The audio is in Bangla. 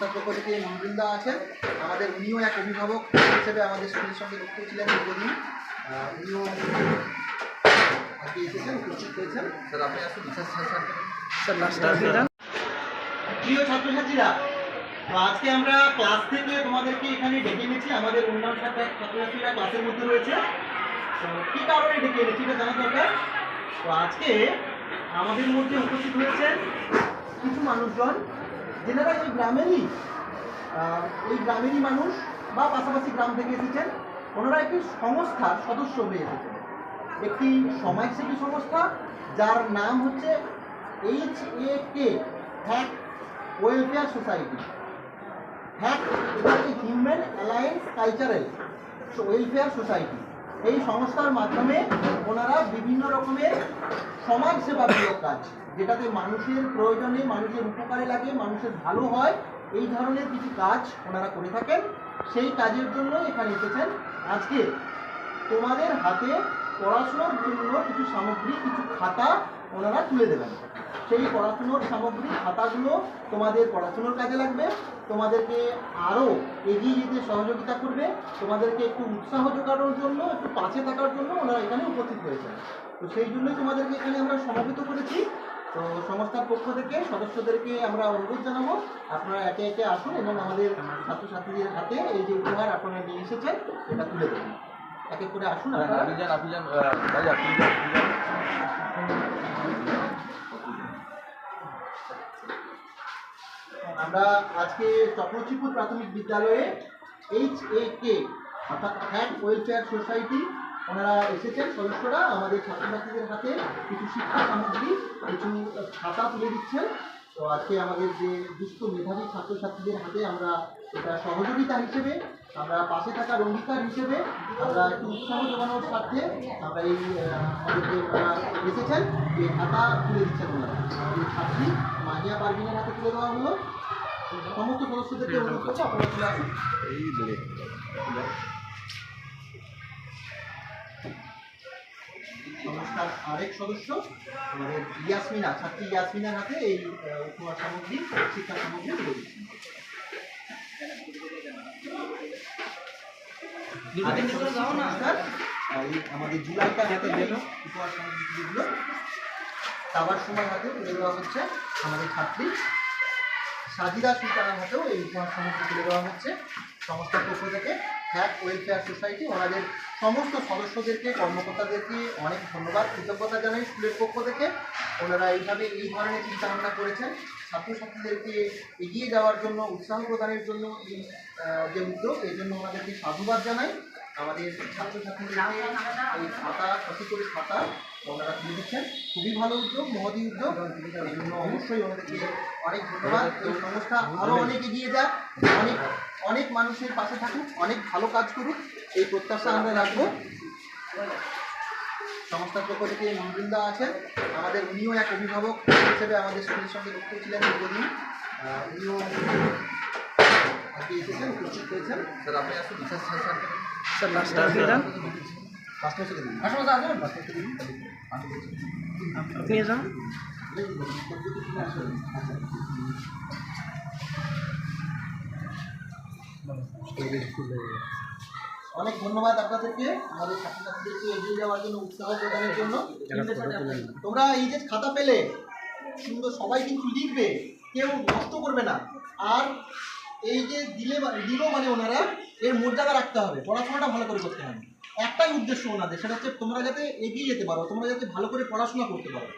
পক্ষ থেকে মঞ্জুলদা আছেন আমাদের, উনিও এক অভিভাবক হিসেবে আমাদের স্কুলের সঙ্গে যুক্ত ছিলেন দীর্ঘদিন। উনিও আজকে এসেছেন, উপস্থিত হয়েছেন। স্যার আপনি আসুন। প্রিয় ছাত্রছাত্রীরা, তো আজকে আমরা ক্লাস থেকে তোমাদেরকে এখানে ডেকে এনেছি। আমাদের অন্যান্য ছাত্রছাত্রীরা ক্লাসের মধ্যে রয়েছে। তো কী কারণে ডেকে এনেছি এটা জানা দরকার। তো আজকে আমাদের মধ্যে উপস্থিত হয়েছেন কিছু মানুষজন, যেনারা এই গ্রামেরই মানুষ বা পাশাপাশি গ্রাম থেকে এসেছেন। ওনারা একটি সংস্থার সদস্য হয়ে এসেছেন, একটি সমাজসেবী সংস্থা যার নাম হচ্ছে HAK, hack welfare society. Hack human alliance cultural welfare society. এই সংস্থার মাধ্যমে ওনারা বিভিন্ন রকমের সমাজ সেবামূলক কাজ, যেটাতে মানুষের প্রয়োজনে, মানুষের উপকারে লাগে, মানুষের ভালো হয়, এই ধরনের কিছু কাজ ওনারা করে থাকেন। সেই কাজের জন্য এখানে এসেছেন। আজকে তোমাদের হাতে পড়াশোনার জন্য কিছু সামগ্রী, কিছু খাতা ওনারা তুলে দেবেন। সেই পড়াশুনোর সামগ্রী, খাতাগুলো তোমাদের পড়াশুনোর কাজে লাগবে, তোমাদেরকে আরও এগিয়ে যেতে সহযোগিতা করবে, তোমাদেরকে একটু উৎসাহ জোগানোর জন্য, একটু পাশে থাকার জন্য ওনারা এখানে উপস্থিত হয়েছেন। তো সেই জন্যই তোমাদেরকে এখানে আমরা সমবেত করেছি। তো সংস্থার পক্ষ থেকে সদস্যদেরকে আমরা অনুরোধ জানাবো, আপনারা একে একে আসুন এবং আমাদের ছাত্রছাত্রীদের হাতে এই যে উপহার আপনারা নিয়ে এসেছেন এটা তুলে দেবেন। এক এক করে আসুন। আমরা আজকে চক্রচিপুর প্রাথমিক বিদ্যালয়ে HAK অর্থাৎ হ্যাক ওয়েলফেয়ার সোসাইটি ওনারা এসেছেন সদস্যরা, আমাদের ছাত্রছাত্রীদের হাতে কিছু শিক্ষা সামগ্রী, কিছু খাতা তুলে দিচ্ছেন। তো আজকে আমাদের যে দুস্থ মেধাবী ছাত্রছাত্রীদের হাতে আমরা এটা সহযোগিতা হিসেবে, আমরা পাশে থাকার অঙ্গীকার হিসেবে, আমরা একটু উৎসাহ জোগানোর স্বার্থে আমরা এই আমাদেরকে ওনারা এসেছেন যে খাতা তুলে দিচ্ছেন ওনারা। আমাদের ছাত্রী মাহিয়া পারভিনের হাতে তুলে দেওয়া হলো। সমস্ত সদস্যদেরকে অনুরোধ করছি আপনারা তুলে আসুন। সংস্থার আরেক সদস্য আমাদের ইয়াসমিনা, ছাত্রী ইয়াসমিনার হাতে এই উপহার সামগ্রী, শিক্ষা সামগ্রী তুলে দিচ্ছেন। আমাদের জুলাইটার হাতে উপহার সামগ্রী তুলে দিল। খাবার সময় হাতে তুলে দেওয়া হচ্ছে আমাদের ছাত্রী সাজিদা সুলতানার হাতেও এই উপহার সামগ্রী তুলে দেওয়া হচ্ছে সংস্থার পক্ষ থেকে। হ্যাক ওয়েলফেয়ার সোসাইটি ওনাদের সমস্ত সদস্যদেরকে, কর্মকর্তাদেরকে অনেক ধন্যবাদ, কৃতজ্ঞতা জানাই স্কুলের পক্ষ থেকে। ওনারা এইভাবে এই ধরনের চিন্তাভাবনা করেছেন ছাত্রছাত্রীদেরকে এগিয়ে যাওয়ার জন্য, উৎসাহ প্রদানের জন্য এই যে উদ্যোগ, এই জন্য ওনাদেরকে সাধুবাদ জানাই। আমাদের ছাত্রছাত্রীদেরকে এই খাতা, ক্ষতি করে খাতা ওনারা তুলে দিচ্ছেন, খুবই ভালো উদ্যোগ, মহতি উদ্যোগ। এই জন্য অবশ্যই ওনাদেরকে অনেক ধন্যবাদ। এই সংস্থা আরও অনেক এগিয়ে যাক, অনেক মানুষের পাশে থাকুক, অনেক ভালো কাজ করুক, এই প্রত্যাশা আমরা রাখবো। সংস্থার পক্ষ থেকে মঞ্জুলদা আছেন আমাদের, উনিও এক অভিভাবক হিসেবে আমাদের স্কুলের সঙ্গে যুক্ত ছিলেন দীর্ঘদিন। উনিও আজকে এসেছেন, উপস্থিত হয়েছেন। স্যার আপনি আসুন। অনেক ধন্যবাদ আপনাদেরকে, আমাদের ছাত্রছাত্রীদেরকে এগিয়ে যাওয়ার জন্য, উৎসাহ প্রদানের জন্য। তোমরা এই যে খাতা পেলে সুন্দর, সবাই কিন্তু লিখবে, কেউ নষ্ট করবে না। আর এই যে দিল মানে ওনারা এর মর্যাদা রাখতে হবে, পড়াশোনাটা ভালো করে করতে হবে। একটাই উদ্দেশ্য ওনাদের, সেটা হচ্ছে তোমরা যাতে এগিয়ে যেতে পারো, তোমরা যাতে ভালো করে পড়াশোনা করতে পারো।